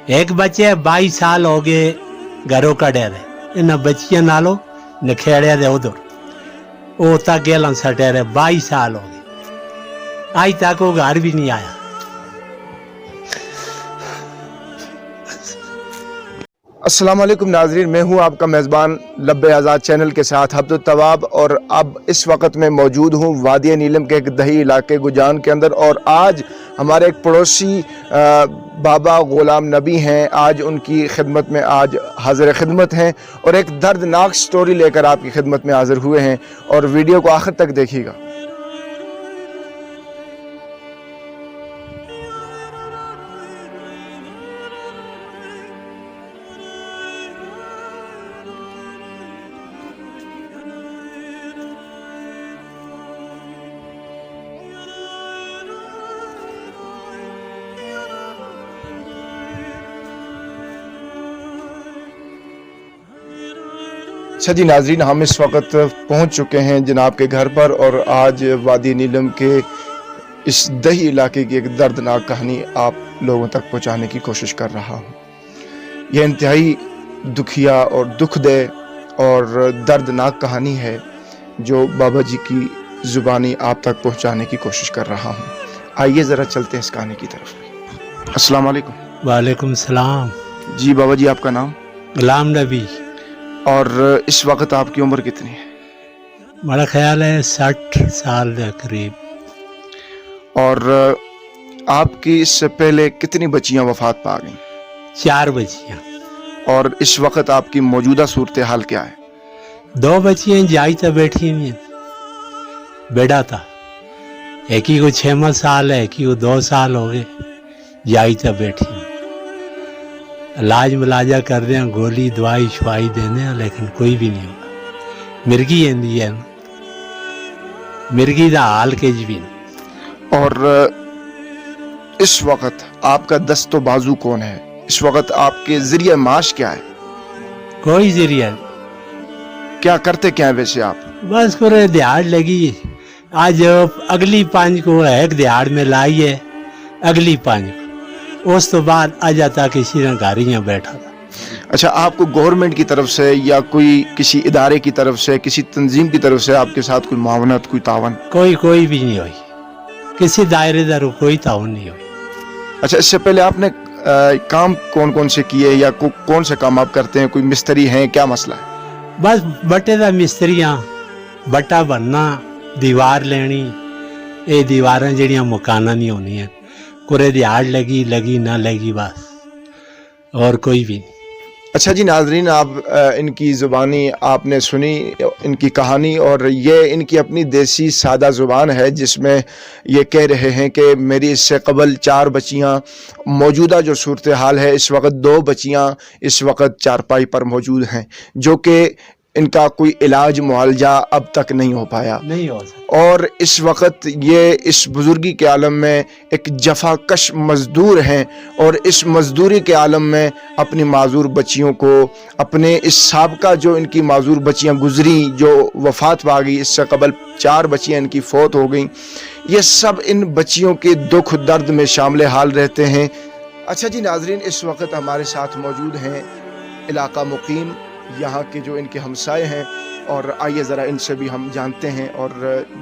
एक बच्चे 22 साल हो गए घरों कड़े रहे, इन बच्चियों नालों नखेड़े दे उधर वो तक गेलन सटे रहे। 22 साल हो गए, आज तक वो घर भी नहीं आया। अस्सलाम वालेकुम नाजरीन, मैं हूं आपका मेज़बान लब्बे आज़ाद चैनल के साथ अब्दुल तवाब, और अब इस वक्त मैं मौजूद हूं वादी नीलम के एक दही इलाके गुजान के अंदर। और आज हमारे एक पड़ोसी बाबा ग़ुलाम नबी हैं, आज उनकी खिदमत में आज हाज़िर खिदमत हैं और एक दर्दनाक स्टोरी लेकर आपकी खिदमत में हाज़िर हुए हैं, और वीडियो को आखिर तक देखिएगा। अच्छा जी नाजरीन, हम इस वक्त पहुंच चुके हैं जनाब के घर पर, और आज वादी नीलम के इस दही इलाके की एक दर्दनाक कहानी आप लोगों तक पहुंचाने की कोशिश कर रहा हूं। यह इंतहाई दुखिया और दुखदेह और दर्दनाक कहानी है जो बाबा जी की ज़ुबानी आप तक पहुंचाने की कोशिश कर रहा हूं। आइए ज़रा चलते हैं इस कहानी की तरफ। अस्सलाम वालेकुम। वालेकुम सलाम। जी बाबा जी, आपका नाम? गुलाम नबी। और इस वक्त आपकी उम्र कितनी है? मेरा ख्याल है 60 साल के करीब। और आपकी इससे पहले कितनी बच्चियां वफात पा गईं? 4 बच्चियां। और इस वक्त आपकी मौजूदा सूरत हाल क्या है? 2 बच्चियां जाई तो बैठी हुई हैं, बेटा था। एक ही को 6 साल है, एक ही को 2 साल हो गए, जाई तो बैठी हुई। इलाज मिलाजा कर रहे हैं, गोली दवाई शवाई देने हैं, लेकिन कोई भी नहीं होगा। मिर्गी आंदी है, मिर्गी का हाल के भी नहीं। और इस वक्त आपका दस्तो बाजू कौन है? इस वक्त आपके जरिए माश क्या है? कोई जरिया क्या करते क्या है वैसे आप? बस पूरे दिहाड़ लगी। आज अगली 5 को एक दिहाड़ में लाई है, अगली 5 को, उस तो बाद आ जाता किसी ने गाड़ियाँ बैठा था। अच्छा, आपको गवर्नमेंट की तरफ से या कोई किसी इदारे की तरफ से, किसी तंजीम की तरफ से आपके साथ कोई मावनत, कोई तावन? कोई भी नहीं हुई, किसी दायरेदार कोई तावन नहीं हुई। अच्छा, इससे पहले आपने काम कौन कौन से किए, या कौन से काम आप करते हैं? कोई मिस्त्री हैं, क्या मसला है? बस बट्टे का मिस्त्रियाँ, बट्टा बनना, दीवार लेनी, ये दीवारें जड़ियाँ मकाना नहीं होनी है। पूरे दिहाड़ लगी ना लगी, बस और कोई भी नहीं। अच्छा जी नाजरीन, आप इनकी ज़ुबानी आपने सुनी, इनकी कहानी, और ये इनकी अपनी देसी सादा ज़ुबान है जिसमें ये कह रहे हैं कि मेरी इससे कबल 4 बच्चियाँ, मौजूदा जो सूरत हाल है इस वक्त 2 बच्चियाँ इस वक्त चारपाई पर मौजूद हैं, जो कि इनका कोई इलाज मुआलजा अब तक नहीं हो पाया, नहीं हो सकता। और इस वक्त ये इस बुजुर्गी के आलम में एक जफाकश मजदूर हैं, और इस मजदूरी के आलम में अपनी माजूर बच्चियों को, अपने इस साबका जो इनकी माजूर बच्चियां गुजरी, जो वफात पा गई, इससे कबल 4 बच्चियां इनकी फौत हो गई, ये सब इन बच्चियों के दुख दर्द में शामिल हाल रहते हैं। अच्छा जी नाजरीन, इस वक्त हमारे साथ मौजूद हैं इलाका मुकीम, यहाँ के जो इनके हमसाए हैं, और आइए ज़रा इनसे भी हम जानते हैं, और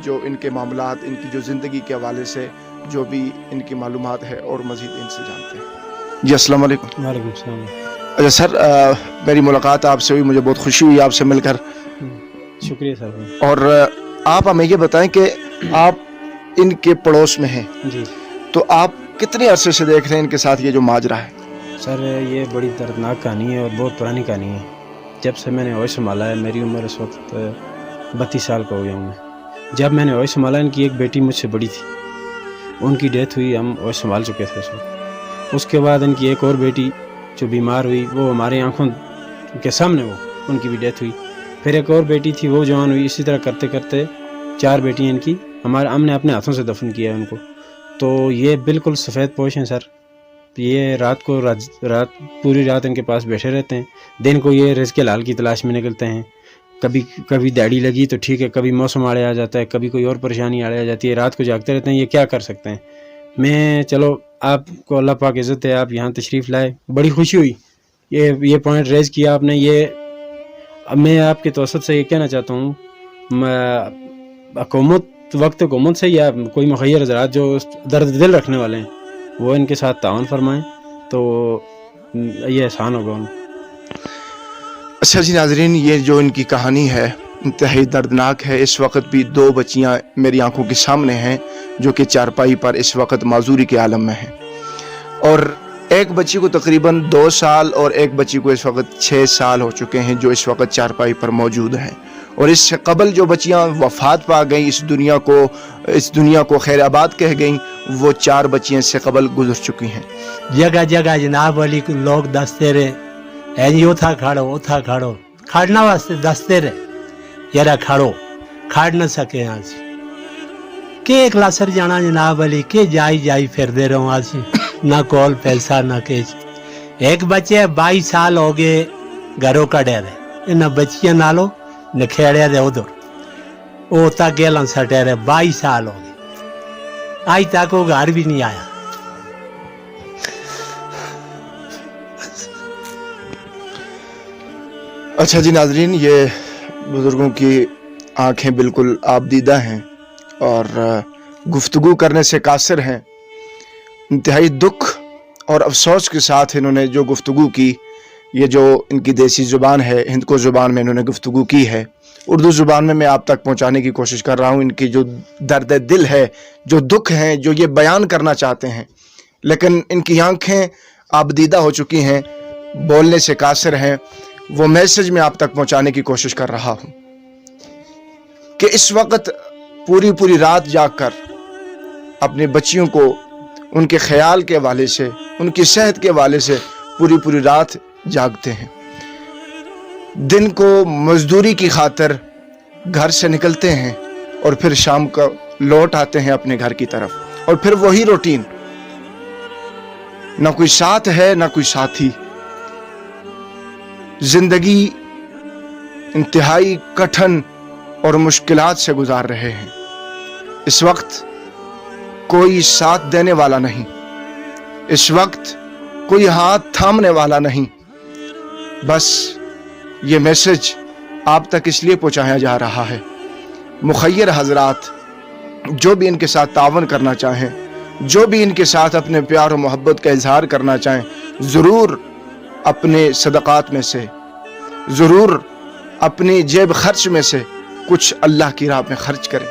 जो इनके मामलात, इनकी जो ज़िंदगी के हवाले से जो भी इनकी मालूमात है, और मज़ीद इनसे जानते हैं। जी अस्सलाम वालेकुम। वालेकुम सलाम। अच्छा सर, मेरी मुलाकात आपसे हुई, मुझे बहुत खुशी हुई आपसे मिलकर। शुक्रिया सर। और आप हमें ये बताएं कि आप इनके पड़ोस में हैं जी, तो आप कितने अरसे से देख रहे हैं इनके साथ ये जो माजरा है? सर, ये बड़ी दर्दनाक कहानी है और बहुत पुरानी कहानी है। जब से मैंने होश संभाला है, मेरी उम्र इस वक्त 32 साल का हो गया हूँ मैं। जब मैंने होश संभाला, इनकी एक बेटी मुझसे बड़ी थी, उनकी डेथ हुई, हम होश संभाल चुके थे उस वक्त। उसके बाद इनकी एक और बेटी जो बीमार हुई, वो हमारी आंखों के सामने उनकी भी डेथ हुई। फिर एक और बेटी थी, वो जवान हुई। इसी तरह करते करते 4 बेटियाँ इनकी हमने अपने हाथों से दफन किया है उनको। तो ये बिल्कुल सफ़ेद पोश हैं सर। ये रात पूरी रात इनके पास बैठे रहते हैं, दिन को ये रिज़्क़ हलाल की तलाश में निकलते हैं। कभी दाढ़ी लगी तो ठीक है, कभी मौसम आड़े आ जाता है, कभी कोई और परेशानी आड़े आ जाती है, रात को जागते रहते हैं। ये क्या कर सकते हैं? मैं चलो आपको अल्लाह पाक इज़्ज़त है, आप यहाँ तशरीफ़ लाए, बड़ी खुशी हुई। ये पॉइंट रेज़ किया आपने, ये अब मैं आपके तवसत से ये कहना चाहता हूँ, हुकूमत वक्त हुकूमत से या कोई मुखय्यर हज़रात जो दर्द दिल रखने वाले हैं वो इनके साथ तावन फरमाएँ तो ये आसान होगा उनको। अच्छा जी नाज़रीन, ये जो इनकी कहानी है इंतहाई दर्दनाक है। इस वक्त भी 2 बच्चियां मेरी आंखों के सामने हैं जो कि चारपाई पर इस वक्त माजूरी के आलम में हैं, और एक बच्ची को तकरीबन 2 साल और एक बच्ची को इस वक्त 6 साल हो चुके हैं जो इस वक्त चारपाई पर मौजूद हैं। और इससे कबल जो बच्चियां वफात पा गई, इस दुनिया को खैर आबाद कह गई, वो 4 बच्चियां इससे कबल गुजर चुकी हैं। जगह जगह जनाब वाली को लोग दसते रहे ऐ उथा खड़ो खड़ना वास्ते दसते रहे यारा खड़ो, खड़ न सके आसी के क्लासर जाना जनाब वाली के जाई फिरदे रहो आसी, ना कॉल पैसा ना केच। एक बच्चे 22 साल हो गए घरों कड़े रहे, इन बच्चियां नालो नखेड़े दे उधर वो तक गेलन सटे रहे, 22 साल हो गए आज तक वो घर भी नहीं आया। अच्छा जी नाजरीन, ये बुज़ुर्गों की आंखें बिल्कुल आबदीदा हैं और गुफ्तगू करने से कासिर हैं। इंतहाई दुख और अफसोस के साथ इन्होंने जो गुफ्तगू की, ये जो इनकी देसी ज़ुबान है, हिंदको ज़ुबान में इन्होंने गुफ्तगू की है, उर्दू ज़ुबान में मैं आप तक पहुंचाने की कोशिश कर रहा हूं। इनकी जो दर्द दिल है, जो दुख हैं, जो ये बयान करना चाहते हैं, लेकिन इनकी आंखें आबदीदा हो चुकी हैं, बोलने से कासिर हैं। वो मैसेज मैं आप तक पहुंचाने की कोशिश कर रहा हूं कि इस वक्त पूरी रात जागकर अपनी बच्चियों को उनके ख्याल के हवाले से, उनकी सेहत के हवाले से पूरी रात जागते हैं। दिन को मजदूरी की खातिर घर से निकलते हैं और फिर शाम को लौट आते हैं अपने घर की तरफ, और फिर वही रूटीन, ना कोई साथ है ना कोई साथी। जिंदगी इंतहाई कठिन और मुश्किलात से गुजार रहे हैं। इस वक्त कोई साथ देने वाला नहीं, इस वक्त कोई हाथ थामने वाला नहीं। बस ये मैसेज आप तक इसलिए पहुंचाया जा रहा है, मुखय्यर हजरात जो भी इनके साथ तावन करना चाहें, जो भी इनके साथ अपने प्यार और मोहब्बत का इजहार करना चाहें, ज़रूर अपने सदक़ात में से, ज़रूर अपनी जेब खर्च में से कुछ अल्लाह की राह में खर्च करें।